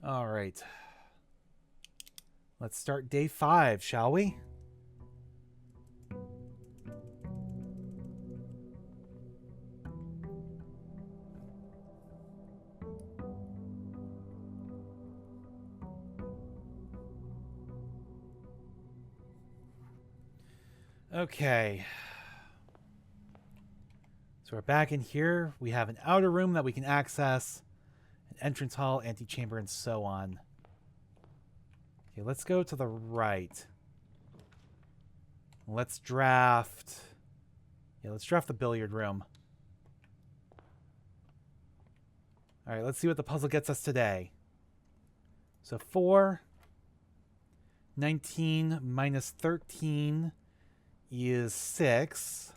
All right. Let's start day 5, shall we? Okay. So we're back in here. We have an outer room that we can access, an entrance hall, antechamber, and so on. Okay, let's go to the right. Let's draft... Yeah, let's draft the billiard room. Alright, let's see what the puzzle gets us today. So 4, 19 minus 13 is 6.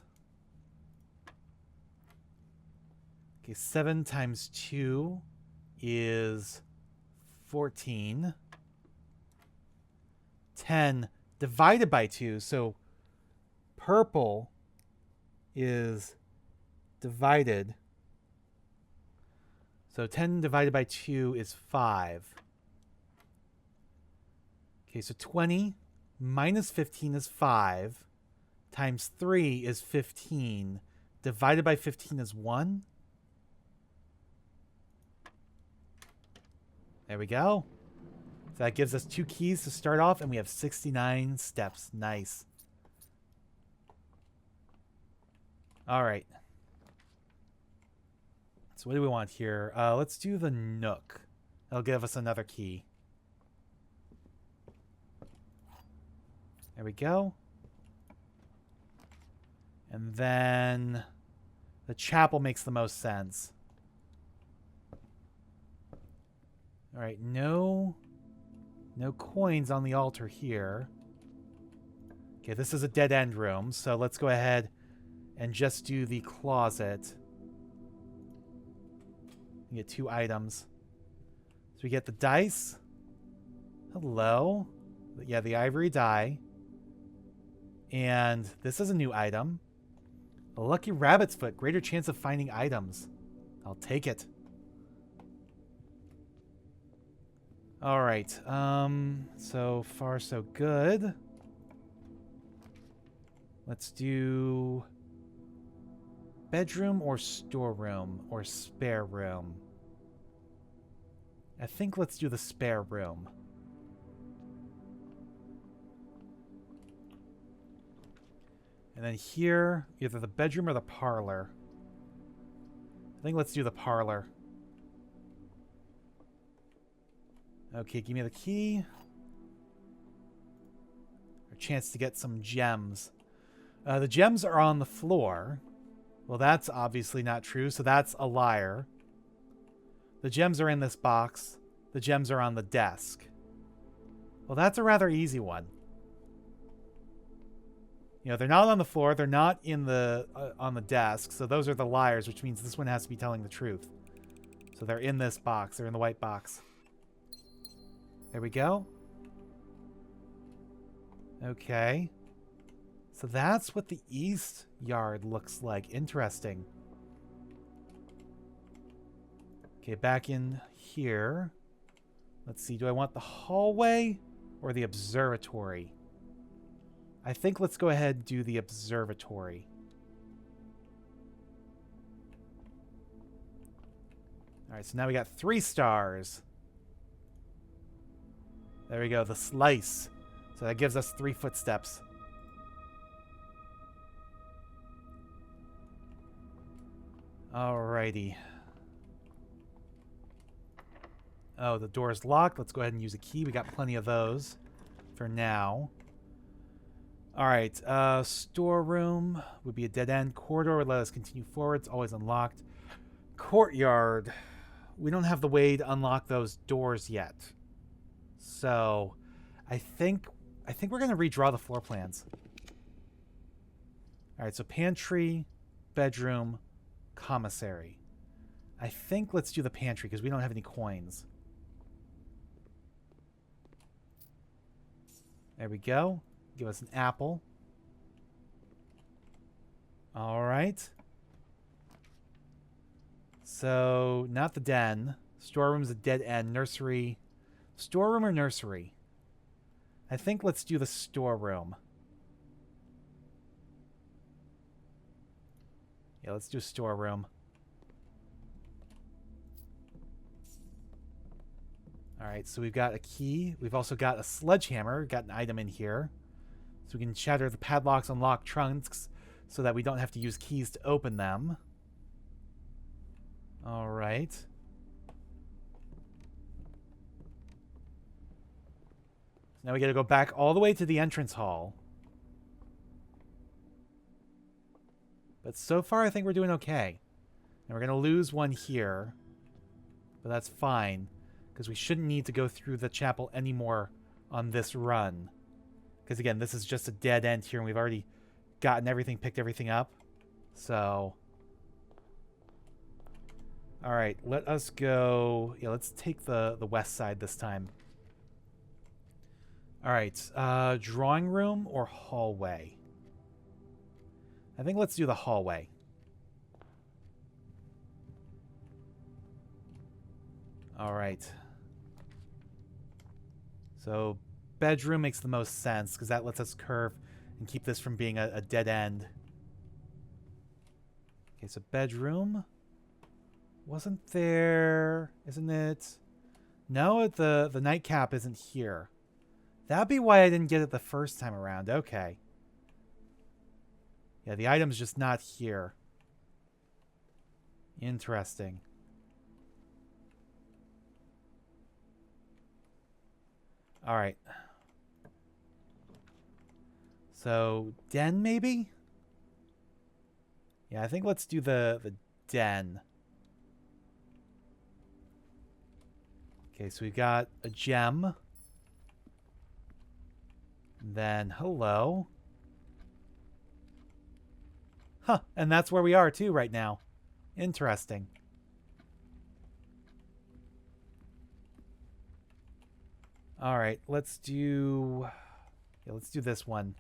Okay, 7 times 2 is 14. 10 divided by 2, so purple is divided. So 10 divided by 2 is 5. Okay, so 20 minus 15 is 5. Times 3 is 15. Divided by 15 is 1. There we go. So that gives us 2 keys to start off, and we have 69 steps. Nice. All right. So what do we want here? Let's do the Nook. That'll give us another key. There we go. And then the chapel makes the most sense. All right, no coins on the altar here. Okay, this is a dead-end room, so let's go ahead and just do the closet. We get 2 items. So we get the dice. Hello. Yeah, the ivory die. And this is a new item. A lucky rabbit's foot. Greater chance of finding items. I'll take it. All right. So far so good. Let's do bedroom or storeroom or spare room. I think let's do the spare room. And then here, either the bedroom or the parlor. I think let's do the parlor. Okay, give me the key. A chance to get some gems. The gems are on the floor. Well, that's obviously not true, so that's a liar. The gems are in this box. The gems are on the desk. Well, that's a rather easy one. You know, they're not on the floor. They're not in the on the desk. So those are the liars, which means this one has to be telling the truth. So they're in this box. They're in the white box. There we go. Okay. So that's what the east yard looks like. Interesting. Okay, back in here. Let's see. Do I want the hallway or the observatory? I think let's go ahead and do the observatory. All right, so now we got 3 stars. There we go, the slice. So that gives us 3 footsteps. Alrighty. Oh, the door's locked. Let's go ahead and use a key. We got plenty of those for now. Alright, storeroom would be a dead-end. Corridor would let us continue forward. It's always unlocked. Courtyard. We don't have the way to unlock those doors yet. So, I think we're going to redraw the floor plans. Alright, so pantry, bedroom, commissary. I think let's do the pantry because we don't have any coins. There we go. Give us an apple. All right. So, not the den. Storeroom's a dead end. Nursery. Storeroom or nursery? I think let's do the storeroom. Yeah, let's do storeroom. Alright, so we've got a key. We've also got a sledgehammer. Got an item in here. So we can shatter the padlocks, unlock trunks, so that we don't have to use keys to open them. Alright. Now we gotta go back all the way to the entrance hall. But so far, I think we're doing okay. And we're gonna lose one here. But that's fine, because we shouldn't need to go through the chapel anymore on this run. Because again, this is just a dead end here, and we've already gotten everything, picked everything up. So... Alright, let us go... Yeah, let's take the west side this time. Alright, drawing room or hallway? I think let's do the hallway. Alright. So, bedroom makes the most sense, because that lets us curve and keep this from being a dead end. Okay, so bedroom... Wasn't there... Isn't it... No, the nightcap isn't here. That'd be why I didn't get it the first time around. Okay. Yeah, the item's just not here. Interesting. Alright. So, den maybe? Yeah, I think let's do the den. Okay, so we've got a gem. Then, hello. Huh, and that's where we are too right now. Interesting. Alright, let's do... Yeah, let's do this one.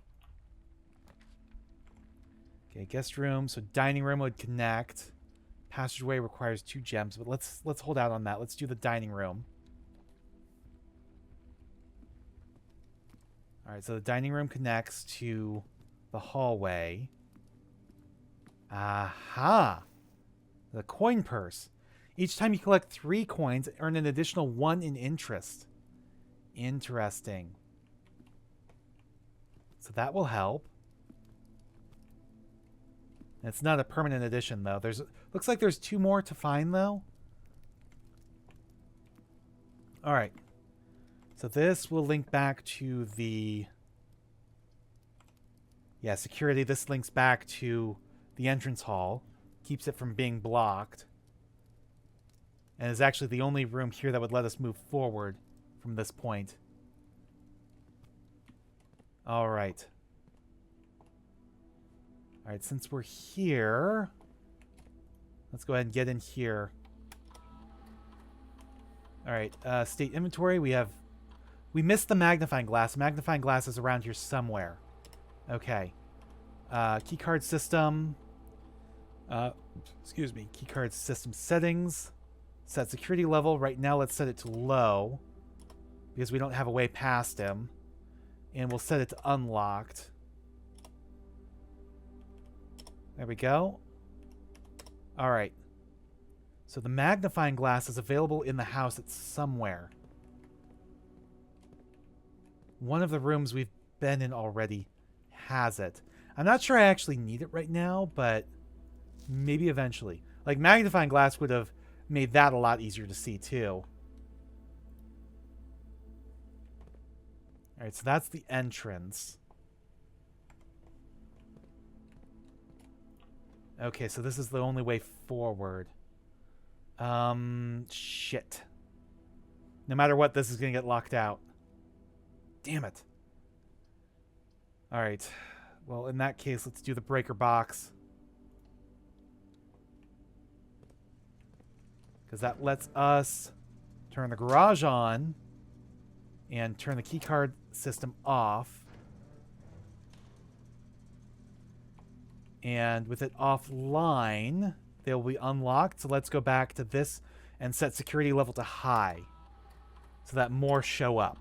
Okay, guest room. So dining room would connect. Passageway requires 2 gems, but let's hold out on that. Let's do the dining room. Alright, so the dining room connects to the hallway. Aha! The coin purse. Each time you collect 3 coins, earn an additional 1 in interest. Interesting. So that will help. It's not a permanent addition, though. Looks like there's 2 more to find, though. Alright. So this will link back to the... Yeah, security. This links back to the entrance hall. Keeps it from being blocked. And is actually the only room here that would let us move forward from this point. Alright. Alright, since we're here... Let's go ahead and get in here. Alright, state inventory. We missed the magnifying glass. Magnifying glass is around here somewhere. Okay. Keycard system. Excuse me. Keycard system settings. Set security level. Right now, let's set it to low. Because we don't have a way past him. And we'll set it to unlocked. There we go. Alright. So the magnifying glass is available in the house. It's somewhere. One of the rooms we've been in already has it. I'm not sure I actually need it right now, but maybe eventually. Like, magnifying glass would have made that a lot easier to see, too. Alright, so that's the entrance. Okay, so this is the only way forward. Shit. No matter what, this is going to get locked out. Damn it. Alright. Well, in that case, let's do the breaker box. Because that lets us turn the garage on and turn the keycard system off. And with it offline, they'll be unlocked. So let's go back to this and set security level to high. so that more show up.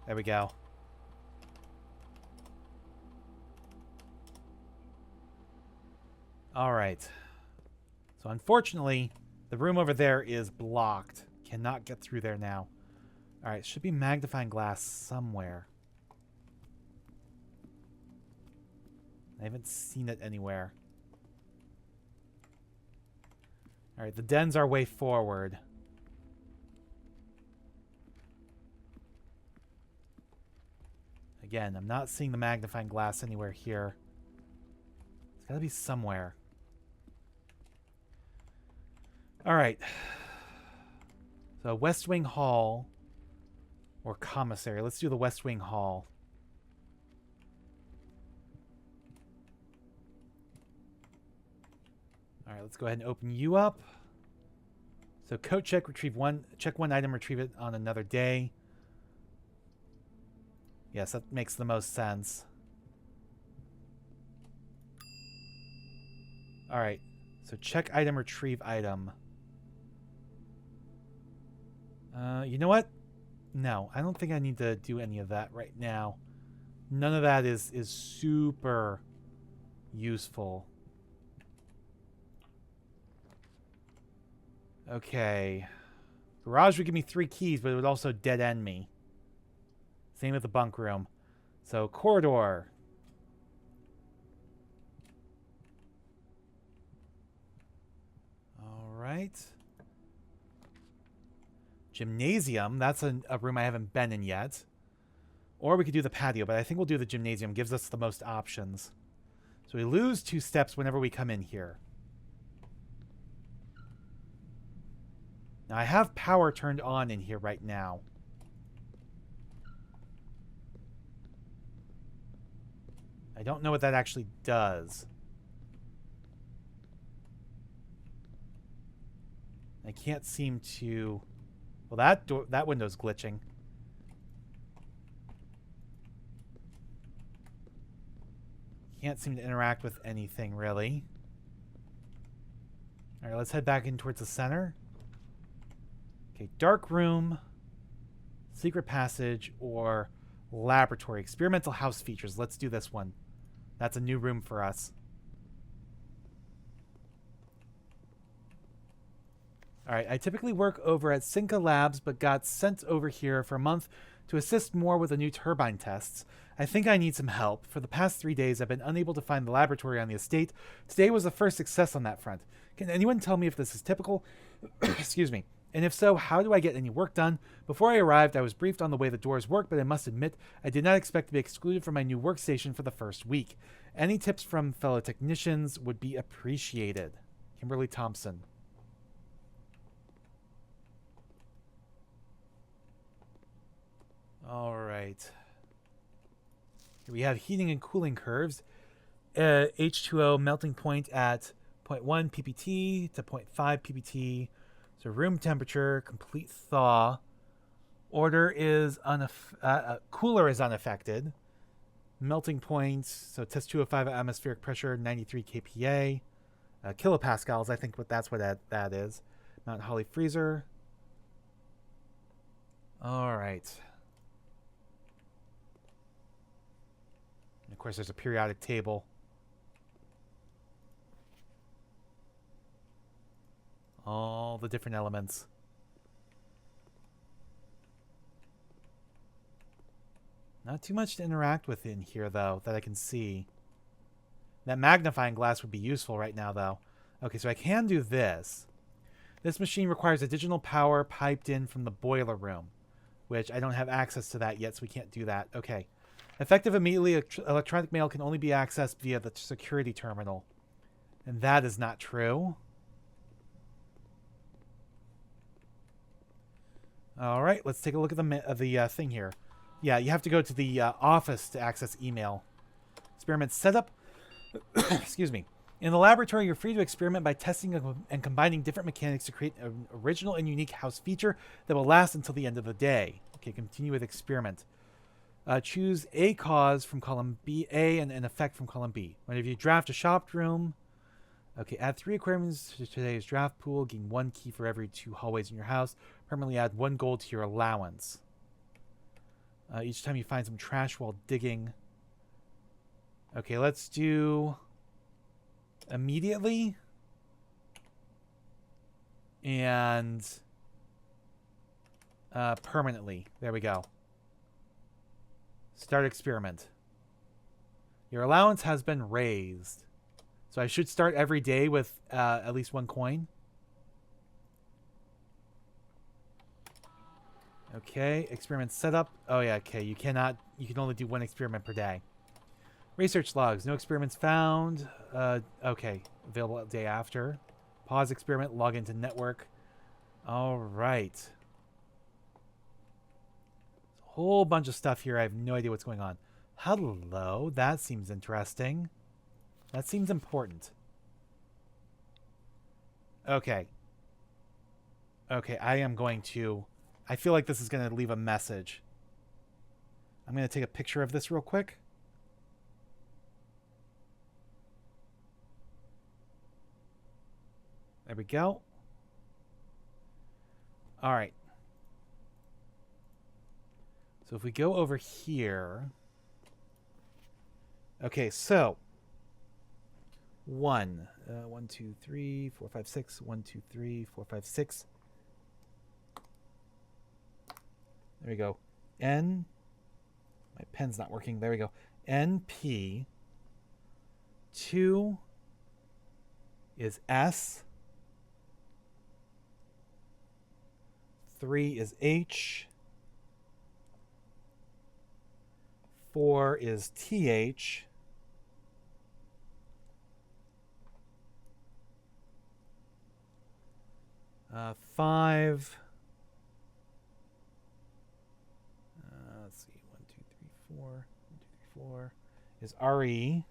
There we go. All right. So unfortunately, the room over there is blocked. Cannot get through there now. All right, should be magnifying glass somewhere. I haven't seen it anywhere. All right, the den's our way forward. Again, I'm not seeing the magnifying glass anywhere here. It's got to be somewhere. All right. So West Wing Hall or Commissary. Let's do the West Wing Hall. All right, let's go ahead and open you up. So code check, check one item, retrieve it on another day. Yes, that makes the most sense. All right, so check item, retrieve item. You know what? No, I don't think I need to do any of that right now. None of that is super useful. Okay. Garage would give me 3 keys, but it would also dead end me. Same with the bunk room. So, corridor. All right. Gymnasium. That's a room I haven't been in yet. Or we could do the patio, but I think we'll do the gymnasium. Gives us the most options. So we lose 2 steps whenever we come in here. Now, I have power turned on in here right now. I don't know what that actually does. I can't seem to... Well, that window's glitching. Can't seem to interact with anything, really. All right, let's head back in towards the center. Okay, dark room, secret passage, or laboratory. Experimental house features. Let's do this one. That's a new room for us. All right, I typically work over at Cinca Labs, but got sent over here for a month to assist more with the new turbine tests. I think I need some help. For the past 3 days, I've been unable to find the laboratory on the estate. Today was the first success on that front. Can anyone tell me if this is typical? Excuse me. And if so, how do I get any work done? Before I arrived, I was briefed on the way the doors work, but I must admit, I did not expect to be excluded from my new workstation for the first week. Any tips from fellow technicians would be appreciated. Kimberly Thompson. All right. Here we have heating and cooling curves. H2O melting point at 0.1 ppt to 0.5 ppt. So room temperature, complete thaw. Order is cooler is unaffected. Melting point, so test 205 atmospheric pressure, 93 kPa. Kilopascals, I think that's what that is. Mount Holly freezer. All right. And of course, there's a periodic table. All the different elements. Not too much to interact with in here, though, that I can see. That magnifying glass would be useful right now, though. Okay, so I can do this. This machine requires additional power piped in from the boiler room, which I don't have access to that yet, so we can't do that. Okay. Effective immediately, electronic mail can only be accessed via the security terminal. And that is not true. All right, let's take a look at the thing here. Yeah, you have to go to the office to access email. Experiment setup. Excuse me. In the laboratory, you're free to experiment by testing and combining different mechanics to create an original and unique house feature that will last until the end of the day. Okay, continue with experiment. Choose a cause from column B, A, and an effect from column B. Whenever you draft a shop room, Okay, add 3 aquariums to today's draft pool. Gain 1 key for every 2 hallways in your house. Permanently add 1 gold to your allowance. Each time you find some trash while digging. Okay, let's do immediately. And permanently. There we go. Start experiment. Your allowance has been raised. So I should start every day with at least 1 coin. Okay, experiment setup. Oh yeah, okay. You can only do 1 experiment per day. Research logs. No experiments found. Okay. Available day after. Pause experiment. Log into network. All right. A whole bunch of stuff here. I have no idea what's going on. Hello. That seems interesting. That seems important. Okay. Okay, I am going to... I feel like this is going to leave a message. I'm going to take a picture of this real quick. There we go. All right. So if we go over here... Okay, so... 1, 2, 3, 4, 5, 6. 1, 2, 3, 4, 5, 6. There we go. N. My pen's not working. There we go. NP. 2 is S. 3 is H. 4 is TH. 5. Let's see. 1, 2, 3, 4. 1, 2, 3, 4 is RE.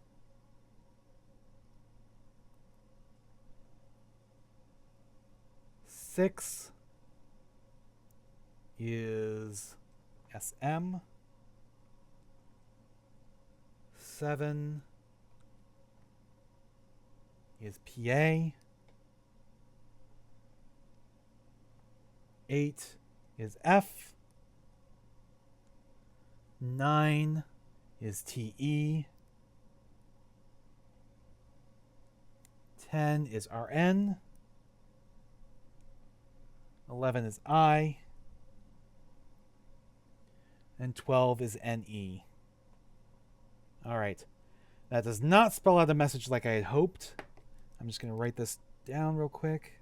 6 is SM. 7 is PA. 8 is F. 9 is TE. 10 is RN. 11 is I. And 12 is NE. All right. That does not spell out a message like I had hoped. I'm just going to write this down real quick.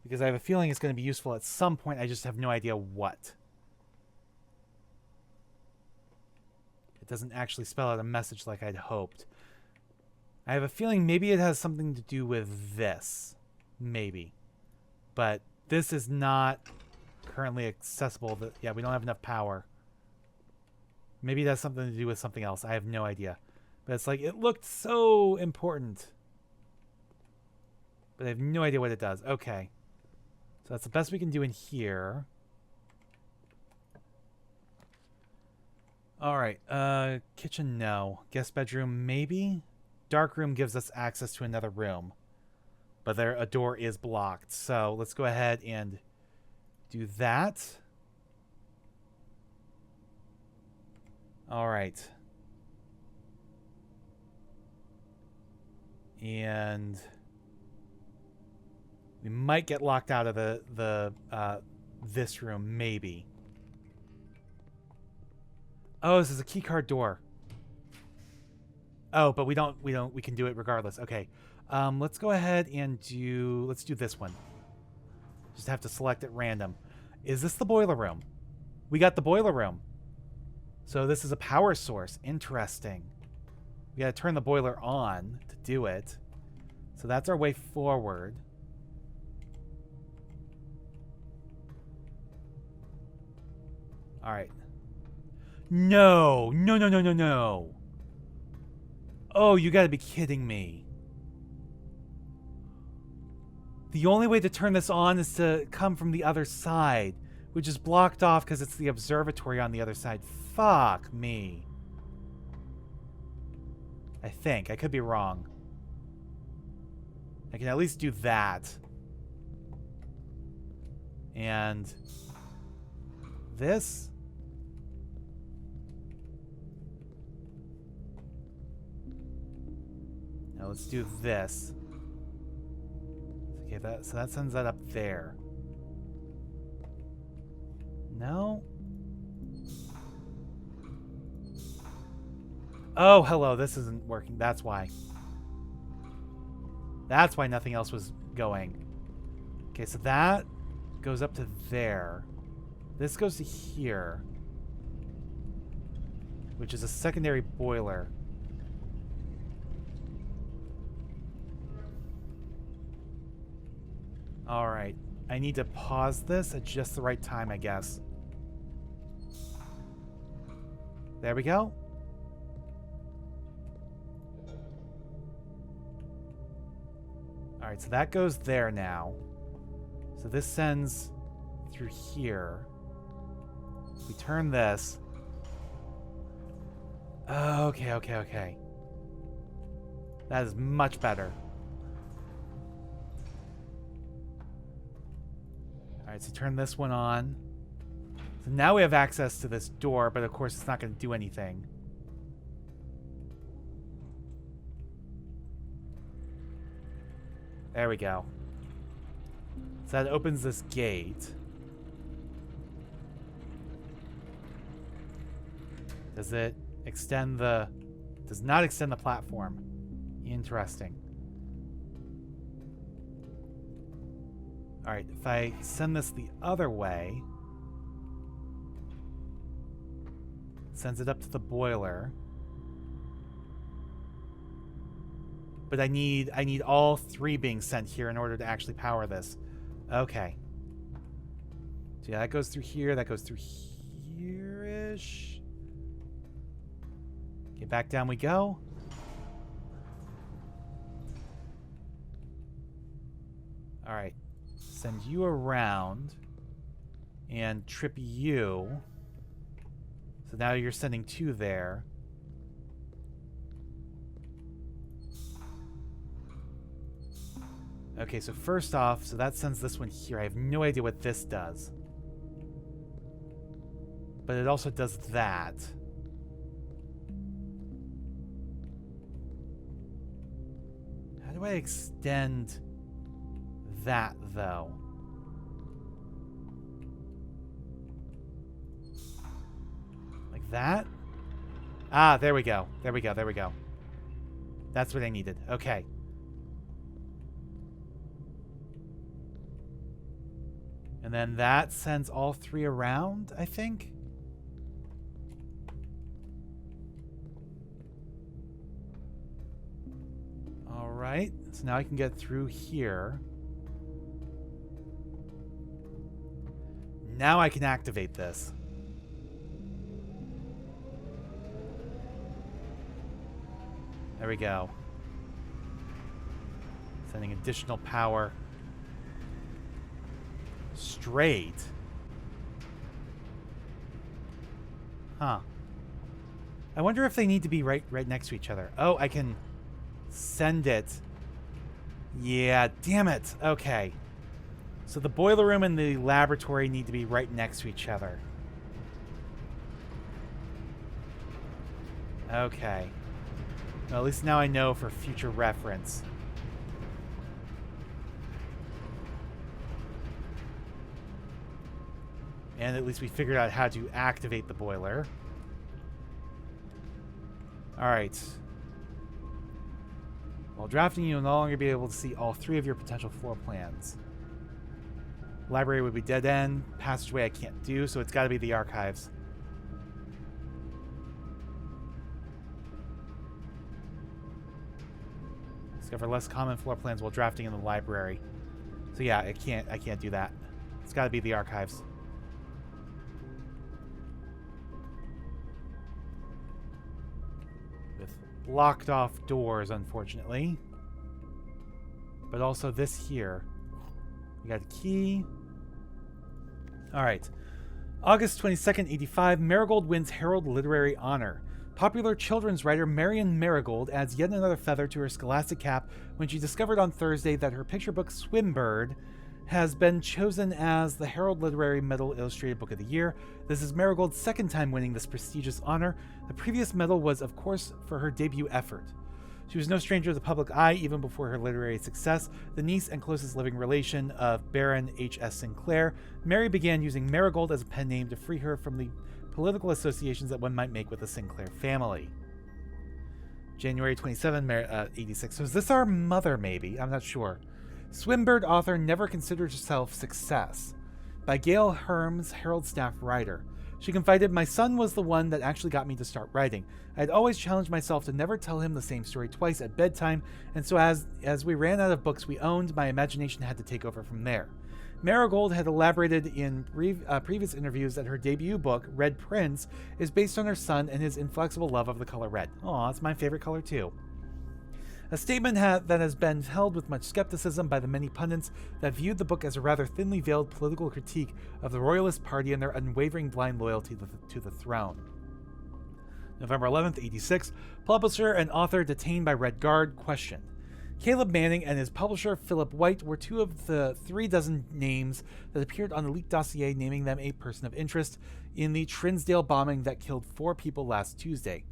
Because I have a feeling it's going to be useful at some point. I just have no idea what. It doesn't actually spell out a message like I'd hoped. I have a feeling maybe it has something to do with this. Maybe. But this is not currently accessible. Yeah, we don't have enough power. Maybe it has something to do with something else. I have no idea. But it's like, it looked so important. But I have no idea what it does. Okay. So that's the best we can do in here. Alright, kitchen, no. Guest bedroom, maybe? Dark room gives us access to another room. But there, a door is blocked. So let's go ahead and do that. Alright. And... we might get locked out of this room, maybe. Oh, this is a keycard door. Oh, but we can do it regardless. Okay. Let's go ahead and let's do this one. Just have to select at random. Is this the boiler room? We got the boiler room. So this is a power source. Interesting. We gotta turn the boiler on to do it. So that's our way forward. All right. No. No, no, no, no, no. Oh, you gotta be kidding me. The only way to turn this on is to come from the other side, which is blocked off because it's the observatory on the other side. Fuck me. I think. I could be wrong. I can at least do that. And this. Now let's do this. Okay, so that sends that up there. No. Oh, hello. This isn't working. That's why. That's why nothing else was going. Okay, so that goes up to there. This goes to here, which is a secondary boiler. All right. I need to pause this at just the right time, I guess. There we go. Alright, so that goes there now. So this sends through here. We turn this. Okay, okay, okay. That is much better. Alright, so turn this one on. So now we have access to this door, but of course it's not going to do anything. There we go. So that opens this gate. Does it extend the... Does not extend the platform. Interesting. Alright, if I send this the other way... Sends it up to the boiler. But I need all three being sent here in order to actually power this. Okay. So yeah, that goes through here. That goes through here-ish. Okay, back down we go. Alright. Send you around. And trip you. So now you're sending two there. Okay, so first off, so that sends this one here. I have no idea what this does. But it also does that. How do I extend that, though? Like that? Ah, there we go. There we go, there we go. That's what I needed. Okay. And then that sends all three around, I think. All right. So now I can get through here. Now I can activate this. There we go. Sending additional power. Straight. Huh. I wonder if they need to be right next to each other. Oh, I can send it. Yeah, damn it. Okay. So the boiler room and the laboratory need to be right next to each other. Okay. Well, at least now I know for future reference. And at least we figured out how to activate the boiler. Alright. While drafting, you'll no longer be able to see all three of your potential floor plans. Library would be dead end. Passageway I can't do, so it's got to be the archives. Discover less common floor plans while drafting in the library. So yeah, I can't do that. It's got to be the archives. Blocked off doors, unfortunately. But also this here. We got a key. Alright. August 22nd, 85, Marigold wins Herald Literary Honor. Popular children's writer Marion Marigold adds yet another feather to her scholastic cap when she discovered on Thursday that her picture book Swimbird has been chosen as the Herald Literary Medal Illustrated Book of the Year. This is Marigold's second time winning this prestigious honor. The previous medal was, of course, for her debut effort. She was no stranger to the public eye even before her literary success. The niece and closest living relation of Baron H.S. Sinclair, Mary began using Marigold as a pen name to free her from the political associations that one might make with the Sinclair family. January 27, 86. So is this our mother, maybe? I'm not sure. Swimbird author never considered herself success. By Gail Herms, Herald staff writer. She confided, "My son was the one that actually got me to start writing. I had always challenged myself to never tell him the same story twice at bedtime, and so as we ran out of books we owned, my imagination had to take over from there." Marigold had elaborated in previous interviews that her debut book, Red Prince, is based on her son and his inflexible love of the color red. Aw, it's my favorite color too. A statement that has been held with much skepticism by the many pundits that viewed the book as a rather thinly veiled political critique of the Royalist Party and their unwavering blind loyalty to the throne. November 11th, 86, publisher and author detained by Red Guard questioned. Caleb Manning and his publisher Philip White were two of the 36 names that appeared on the leaked dossier naming them a person of interest in the Trinsdale bombing that killed 4 people last Tuesday.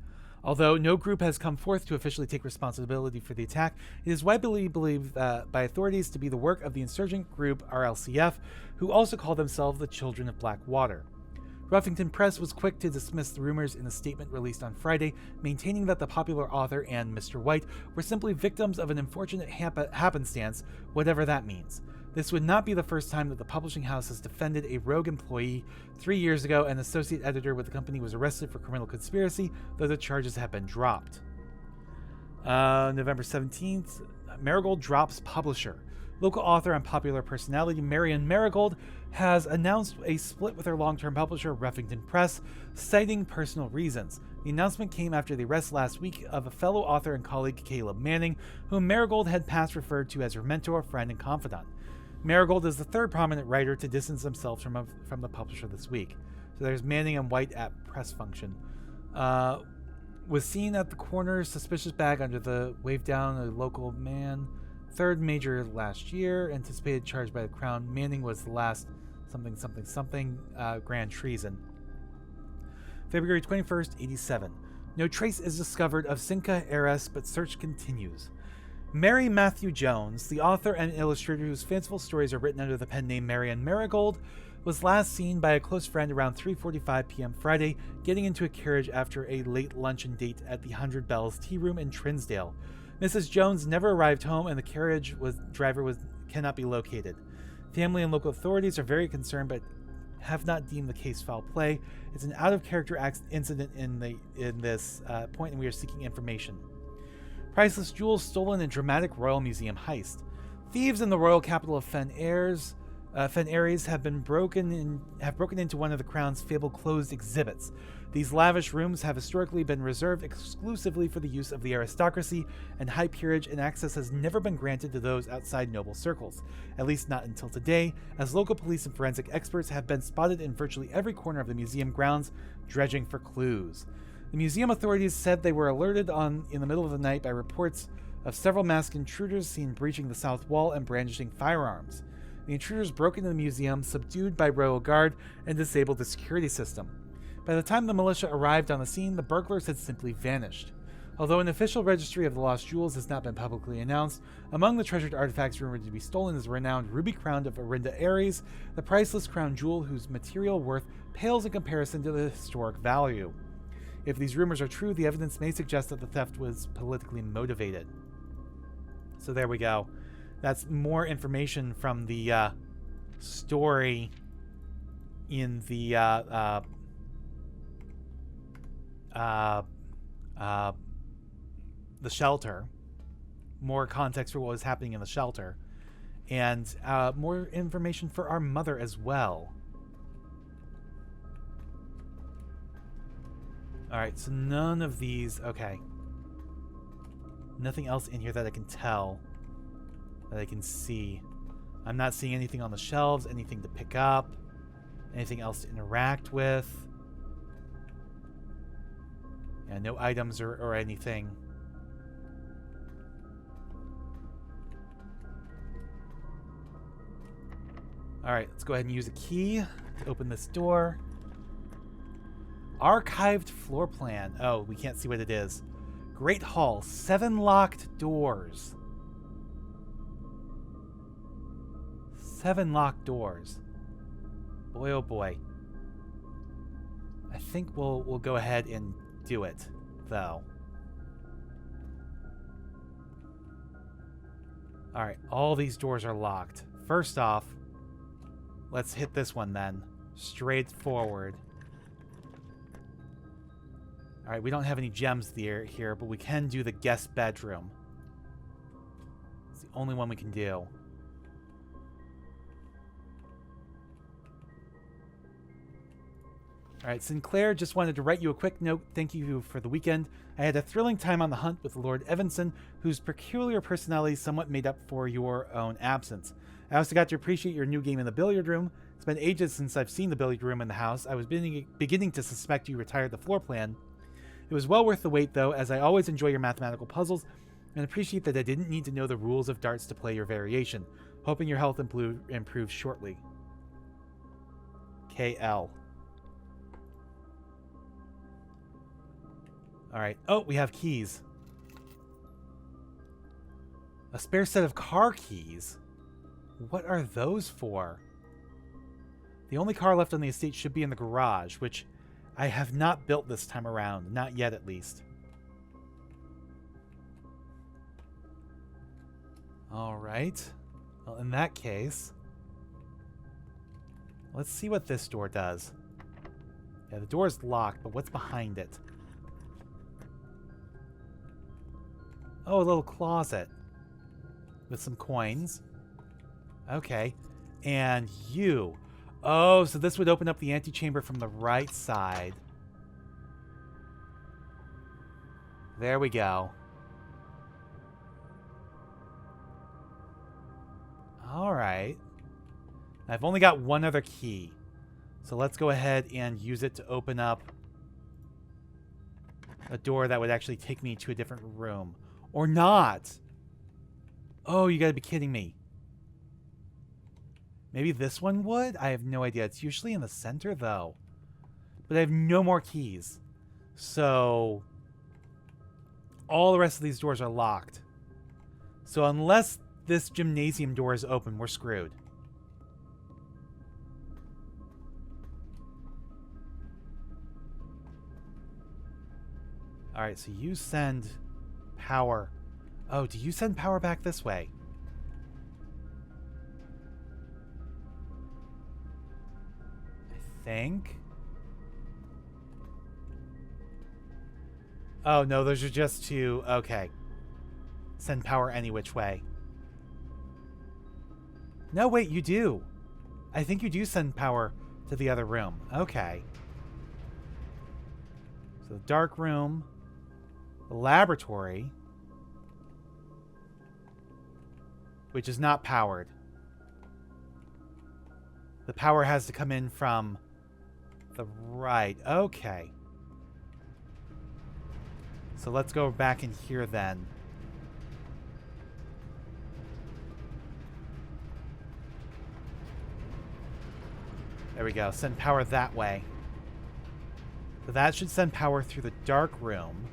Although no group has come forth to officially take responsibility for the attack, it is widely believed by authorities to be the work of the insurgent group RLCF, who also call themselves the Children of Blackwater. Ruffington Press was quick to dismiss the rumors in a statement released on Friday, maintaining that the popular author and Mr. White were simply victims of an unfortunate happenstance, whatever that means. This would not be the first time that the publishing house has defended a rogue employee. 3 years ago, an associate editor with the company was arrested for criminal conspiracy, though the charges have been dropped. November 17th, Marigold drops publisher. Local author and popular personality Marion Marigold has announced a split with her long-term publisher, Ruffington Press, citing personal reasons. The announcement came after the arrest last week of a fellow author and colleague, Caleb Manning, whom Marigold had past referred to as her mentor, friend, and confidant. Marigold is the third prominent writer to distance themselves from the publisher this week. So there's Manning and White at press function. Was seen at the corner, suspicious bag under the wave down a local man. Third major last year, anticipated charge by the Crown. Manning was the last something, grand treason. February 21st, 87. No trace is discovered of Cinca heiress, but search continues. Mary Matthew Jones, the author and illustrator whose fanciful stories are written under the pen name Marion Marigold, was last seen by a close friend around 3:45 p.m. Friday, getting into a carriage after a late luncheon date at the 100 Bells Tea Room in Trinsdale. Mrs. Jones never arrived home, and the driver cannot be located. Family and local authorities are very concerned, but have not deemed the case foul play. It's an out-of-character incident in this point, and we are seeking information. Priceless jewels stolen in dramatic Royal Museum heist. Thieves in the royal capital of Fen Aires have broken into one of the Crown's fabled closed exhibits. These lavish rooms have historically been reserved exclusively for the use of the aristocracy and high peerage, and access has never been granted to those outside noble circles, at least not until today, as local police and forensic experts have been spotted in virtually every corner of the museum grounds, dredging for clues. The museum authorities said they were alerted in the middle of the night by reports of several masked intruders seen breaching the south wall and brandishing firearms. The intruders broke into the museum, subdued by Royal Guard, and disabled the security system. By the time the militia arrived on the scene, the burglars had simply vanished. Although an official registry of the lost jewels has not been publicly announced, among the treasured artifacts rumored to be stolen is the renowned ruby crown of Arinda Aries, the priceless crown jewel whose material worth pales in comparison to the historic value. If these rumors are true, the evidence may suggest that the theft was politically motivated. So there we go. That's more information from the story in the shelter. More context for what was happening in the shelter. And more information for our mother as well. Alright, so none of these... Okay. Nothing else in here that I can tell. That I can see. I'm not seeing anything on the shelves, anything to pick up, Anything else to interact with? Yeah, no items or anything. Alright, let's go ahead and use a key to open this door. Archived floor plan. Oh, we can't see what it is. Great Hall. 7 locked doors. 7 locked doors. Boy, oh boy. I think we'll go ahead and do it, though. Alright, all these doors are locked. First off, let's hit this one then. Straight forward. Alright, we don't have any gems here, but we can do the guest bedroom. It's the only one we can do. Alright, Sinclair, just wanted to write you a quick note. Thank you for the weekend. I had a thrilling time on the hunt with Lord Evanson, whose peculiar personality somewhat made up for your own absence. I also got to appreciate your new game in the billiard room. It's been ages since I've seen the billiard room in the house. I was beginning to suspect you retired the floor plan. It was well worth the wait, though, as I always enjoy your mathematical puzzles, and appreciate that I didn't need to know the rules of darts to play your variation. Hoping your health improves shortly. KL. Alright. Oh, we have keys. A spare set of car keys? What are those for? The only car left on the estate should be in the garage, which I have not built this time around. Not yet, at least. Alright. Well, in that case, let's see what this door does. Yeah, the door is locked, but what's behind it? Oh, a little closet with some coins. Okay. And you. Oh, so this would open up the antechamber from the right side. There we go. Alright. I've only got one other key. So let's go ahead and use it to open up a door that would actually take me to a different room. Or not. Oh, you gotta be kidding me. Maybe this one would? I have no idea. It's usually in the center, though. But I have no more keys. So all the rest of these doors are locked. So unless this gymnasium door is open, we're screwed. Alright, so you send power. Oh, do you send power back this way? I think. Oh, no, those are just two. Okay. Send power any which way. No, wait, you do. I think you do send power to the other room. Okay. So the dark room, the laboratory, which is not powered. The power has to come in from the right. Okay. So let's go back in here then. There we go. Send power that way. So that should send power through the dark room.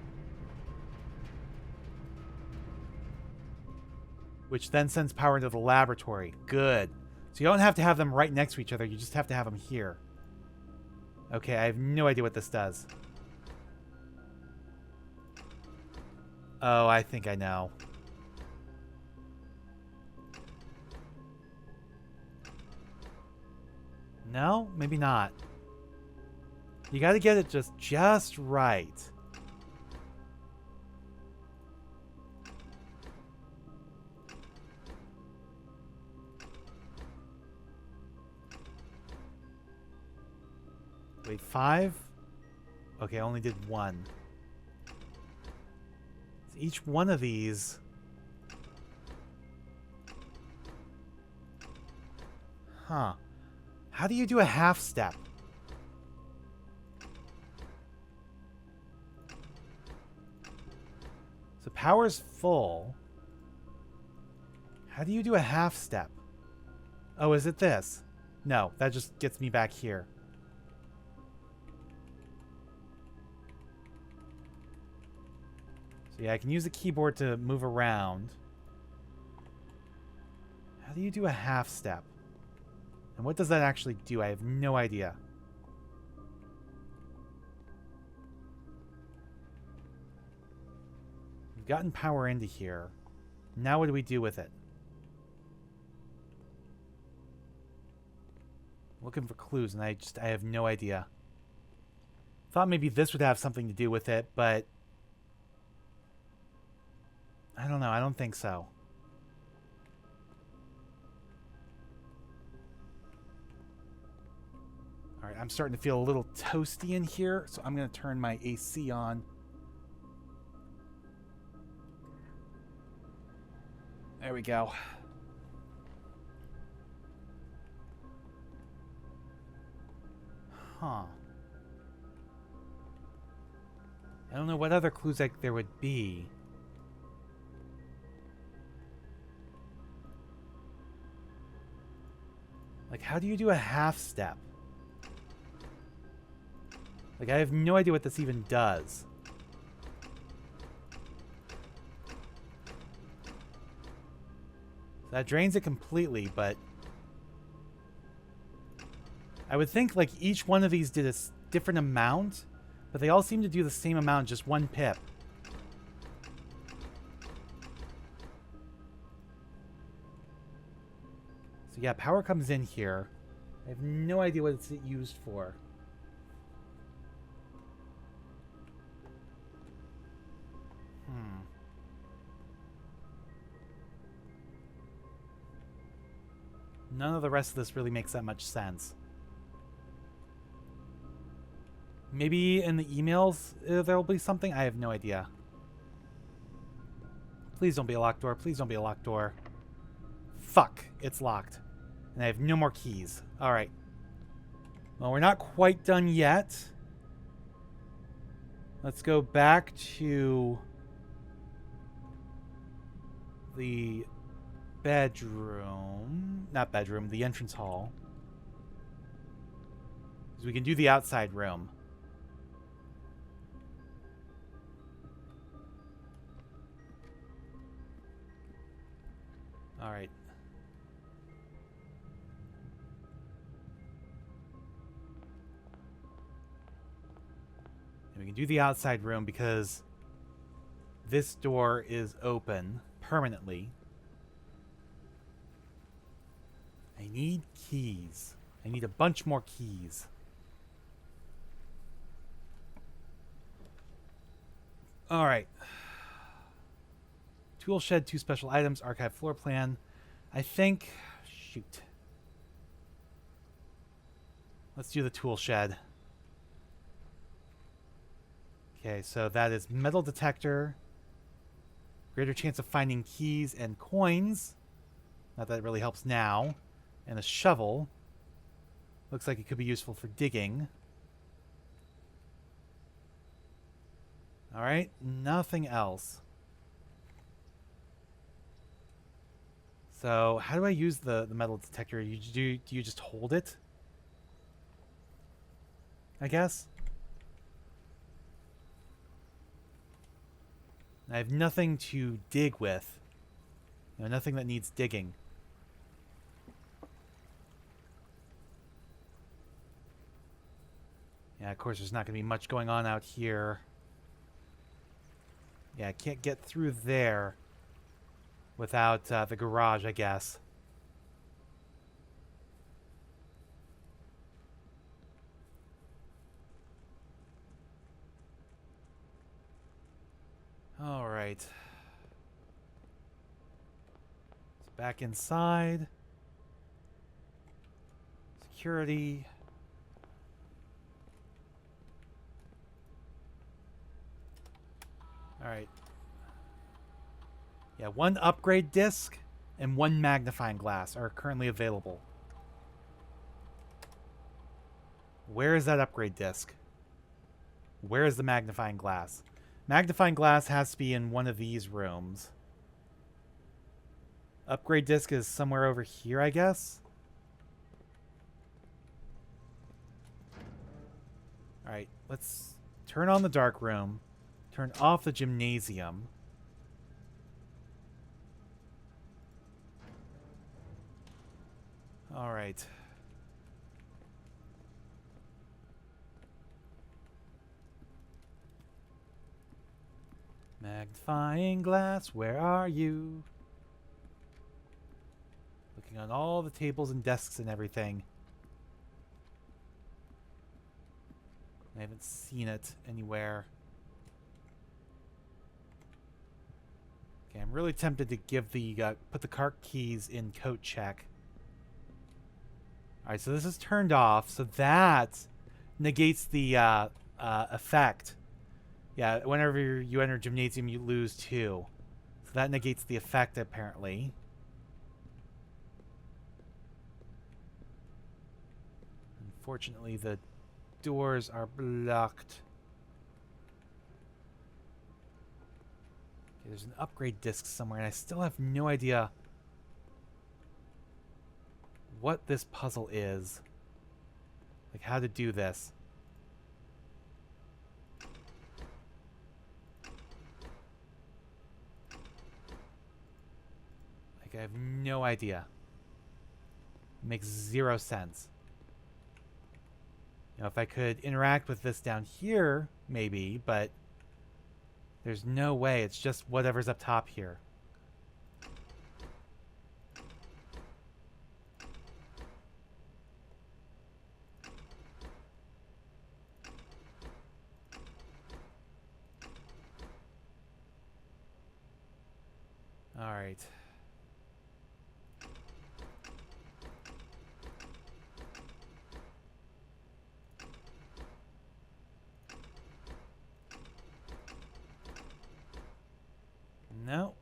Which then sends power into the laboratory. Good. So you don't have to have them right next to each other. You just have to have them here. Okay, I have no idea what this does. Oh, I think I know. No? Maybe not. You gotta get it just right. Wait, 5? Okay, I only did 1. So each one of these... Huh. How do you do a half step? So power's full. How do you do a half step? Oh, is it this? No, that just gets me back here. So yeah, I can use the keyboard to move around. How do you do a half step? And what does that actually do? I have no idea. We've gotten power into here. Now what do we do with it? Looking for clues, and I have no idea. Thought maybe this would have something to do with it, but I don't know. I don't think so. All right, I'm starting to feel a little toasty in here, so I'm going to turn my AC on. There we go. Huh. I don't know what other clues there would be. Like, how do you do a half step? Like, I have no idea what this even does. So that drains it completely, but I would think, like, each one of these did a different amount, but they all seem to do the same amount, just 1 pip. So yeah, power comes in here. I have no idea what it's used for. None of the rest of this really makes that much sense. Maybe in the emails there will be something? I have no idea. Please don't be a locked door. Please don't be a locked door. Fuck. It's locked. And I have no more keys. Alright. Well, we're not quite done yet. Let's go back to the bedroom. Not bedroom, the entrance hall. Because we can do the outside room. Alright. And we can do the outside room because this door is open permanently. I need keys. I need a bunch more keys. Alright. Tool shed, 2 special items, archive floor plan. I think... Shoot. Let's do the tool shed. Okay, so that is metal detector. Greater chance of finding keys and coins. Not that it really helps now. And a shovel. Looks like it could be useful for digging. Alright, nothing else. So, how do I use the metal detector? Do you just hold it? I guess? I have nothing to dig with. You know, nothing that needs digging. Yeah, of course there's not going to be much going on out here. Yeah, I can't get through there without the garage, I guess. All right. So back inside. Security. All right. Yeah, 1 upgrade disc and 1 magnifying glass are currently available. Where is that upgrade disc? Where is the magnifying glass? Magnifying glass has to be in one of these rooms. Upgrade disc is somewhere over here, I guess. Alright, let's turn on the dark room. Turn off the gymnasium. Alright. Magnifying glass, where are you? Looking on all the tables and desks and everything. I haven't seen it anywhere. Okay, I'm really tempted to give the put the cart keys in coat check. Alright, so this is turned off, so that negates the effect. Yeah, whenever you enter gymnasium, you lose 2. So that negates the effect, apparently. Unfortunately, the doors are blocked. Okay, there's an upgrade disc somewhere, and I still have no idea what this puzzle is. Like, how to do this. Like, I have no idea. It makes 0 sense. You know, if I could interact with this down here, maybe, but there's no way. It's just whatever's up top here. All right. No.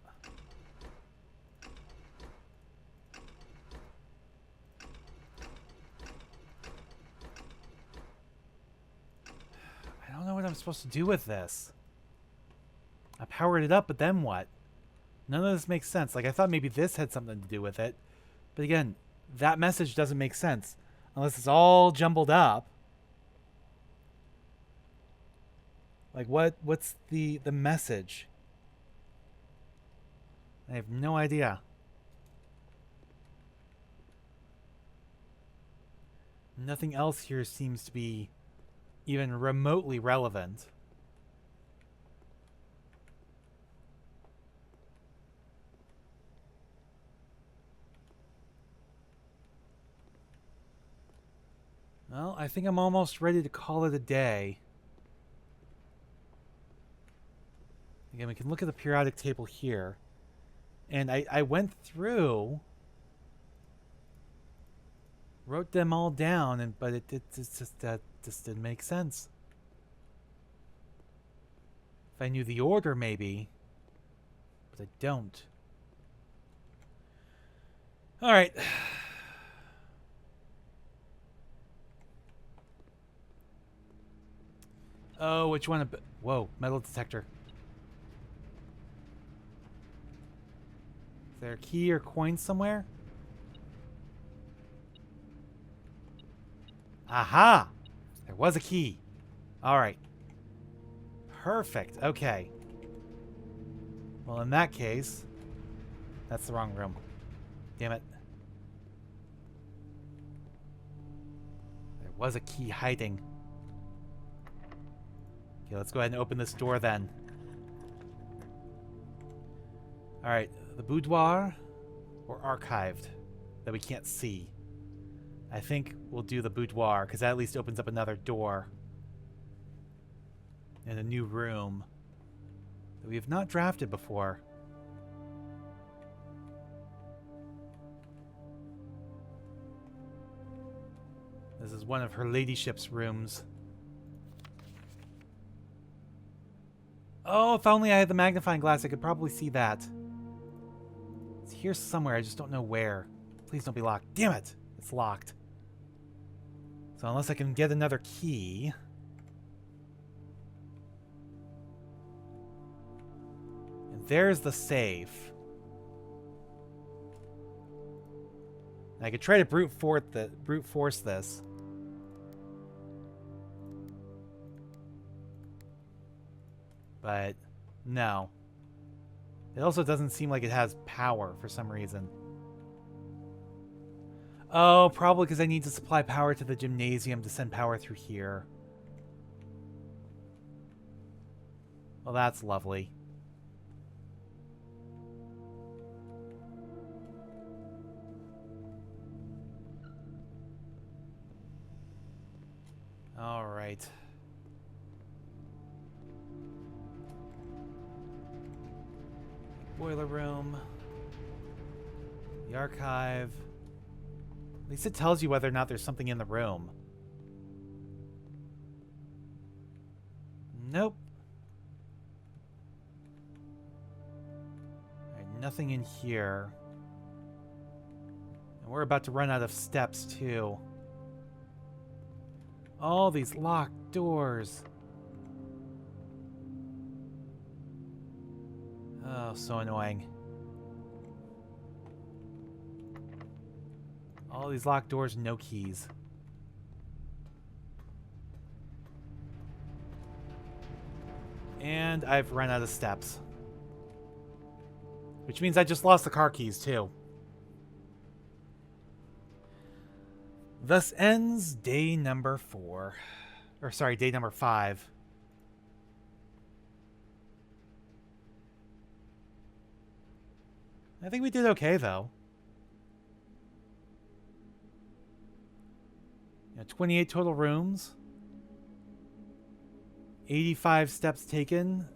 I don't know what I'm supposed to do with this. I powered it up, but then what? None of this makes sense. Like, I thought maybe this had something to do with it. But again, that message doesn't make sense. Unless it's all jumbled up. Like, what's the message? I have no idea. Nothing else here seems to be even remotely relevant. Well, I think I'm almost ready to call it a day. Again, we can look at the periodic table here. And I went through, wrote them all down, but it just didn't make sense. If I knew the order, maybe, but I don't. All right. Oh, which one? Whoa, metal detector. Is there a key or coin somewhere? Aha! There was a key. All right. Perfect. Okay. Well, in that case, that's the wrong room. Damn it. There was a key hiding. Okay, let's go ahead and open this door then. All right. The boudoir or archived that we can't see. I think we'll do the boudoir because that at least opens up another door in a new room that we have not drafted before. This is one of her ladyship's rooms. Oh, if only I had the magnifying glass, I could probably see that. It's here somewhere, I just don't know where. Please don't be locked. Damn it! It's locked. So unless I can get another key... And there's the safe. I could try to brute force this. But no. It also doesn't seem like it has power for some reason. Oh, probably because I need to supply power to the gymnasium to send power through here. Well, that's lovely. All right. Boiler room. The archive. At least it tells you whether or not there's something in the room. Nope. Alright, nothing in here. And we're about to run out of steps, too. All these locked doors. Oh, so annoying. All these locked doors, no keys. And I've run out of steps. Which means I just lost the car keys, too. Thus ends day number 4. Or, sorry, day number 5. I think we did okay, though. 28 total rooms. 85 steps taken.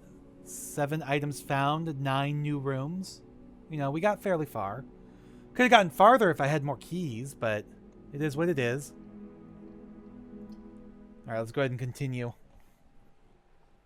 7 items found. 9 new rooms. You know, we got fairly far. Could have gotten farther if I had more keys, but it is what it is. Alright, let's go ahead and continue.